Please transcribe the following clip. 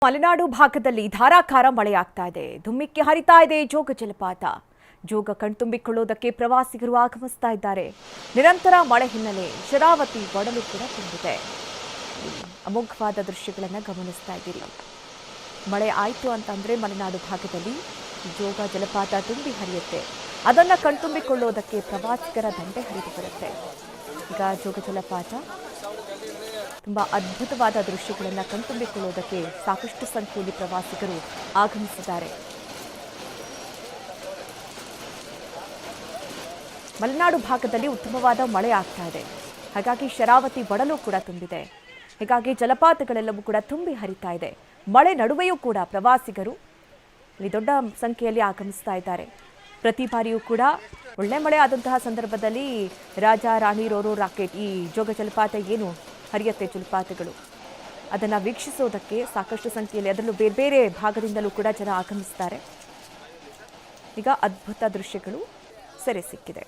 ಮಲೆನಾಡು ಭಾಗದಲ್ಲಿ ಧಾರಾಕಾರ ಮಳೆಯಾಗ್ತಾ ಇದೆ. ಧುಮ್ಮಿಕ್ಕಿ ಹರಿತಾ ಇದೆ ಜೋಗ ಜಲಪಾತ. ಜೋಗ ಕಣ್ತುಂಬಿಕೊಳ್ಳುವುದಕ್ಕೆ ಪ್ರವಾಸಿಗರು ಆಗಮಿಸ್ತಾ ಇದ್ದಾರೆ. ನಿರಂತರ ಮಳೆ ಹಿನ್ನೆಲೆ ಶರಾವತಿ ಒಡಲು ಕೂಡ ತುಂಬಿದೆ. ಅಮೋಘವಾದ ದೃಶ್ಯಗಳನ್ನು ಗಮನಿಸ್ತಾ ಇದ್ದೀರಿ. ಮಳೆ ಆಯಿತು ಅಂತಂದ್ರೆ ಮಲೆನಾಡು ಭಾಗದಲ್ಲಿ ಜೋಗ ಜಲಪಾತ ತುಂಬಿ ಹರಿಯುತ್ತೆ. ಅದನ್ನು ಕಣ್ತುಂಬಿಕೊಳ್ಳುವುದಕ್ಕೆ ಪ್ರವಾಸಿಗರ ದಂಡೆ ಹರಿದು ಬರುತ್ತೆ. ಈಗ ಜೋಗ ಜಲಪಾತ ತುಂಬಾ ಅದ್ಭುತವಾದ ದೃಶ್ಯಗಳನ್ನು ಕಣ್ತುಂಬಿಕೊಳ್ಳುವುದಕ್ಕೆ ಸಾಕಷ್ಟು ಸಂಖ್ಯೆಯಲ್ಲಿ ಪ್ರವಾಸಿಗರು ಆಗಮಿಸಿದ್ದಾರೆ. ಮಲೆನಾಡು ಭಾಗದಲ್ಲಿ ಉತ್ತಮವಾದ ಮಳೆ ಆಗ್ತಾ ಇದೆ. ಹಾಗಾಗಿ ಶರಾವತಿ ಒಡಲು ಕೂಡ ತುಂಬಿದೆ. ಹೀಗಾಗಿ ಜಲಪಾತಗಳೆಲ್ಲವೂ ಕೂಡ ತುಂಬಿ ಹರಿತಾ ಇದೆ. ಮಳೆ ನಡುವೆಯೂ ಕೂಡ ಪ್ರವಾಸಿಗರು ಇಲ್ಲಿ ದೊಡ್ಡ ಸಂಖ್ಯೆಯಲ್ಲಿ ಆಗಮಿಸ್ತಾ ಇದ್ದಾರೆ. ಪ್ರತಿ ಬಾರಿಯೂ ಕೂಡ ಒಳ್ಳೆ ಮಳೆ ಆದಂತಹ ಸಂದರ್ಭದಲ್ಲಿ ರಾಜ ರಾಣಿ ರೋರೋ ರಾಕೆಟ್ ಈ ಜೋಗ ಜಲಪಾತ ಏನು ಹರಿಯತ್ತೆ ಜಲಪಾತಗಳು ಅದನ್ನು ವೀಕ್ಷಿಸೋದಕ್ಕೆ ಸಾಕಷ್ಟು ಸಂಖ್ಯೆಯಲ್ಲಿ ಅದರಲ್ಲೂ ಬೇರೆ ಬೇರೆ ಭಾಗದಿಂದಲೂ ಕೂಡ ಜನ ಆಗಮಿಸ್ತಾರೆ. ಈಗ ಅದ್ಭುತ ದೃಶ್ಯಗಳು ಸೆರೆ ಸಿಕ್ಕಿದೆ.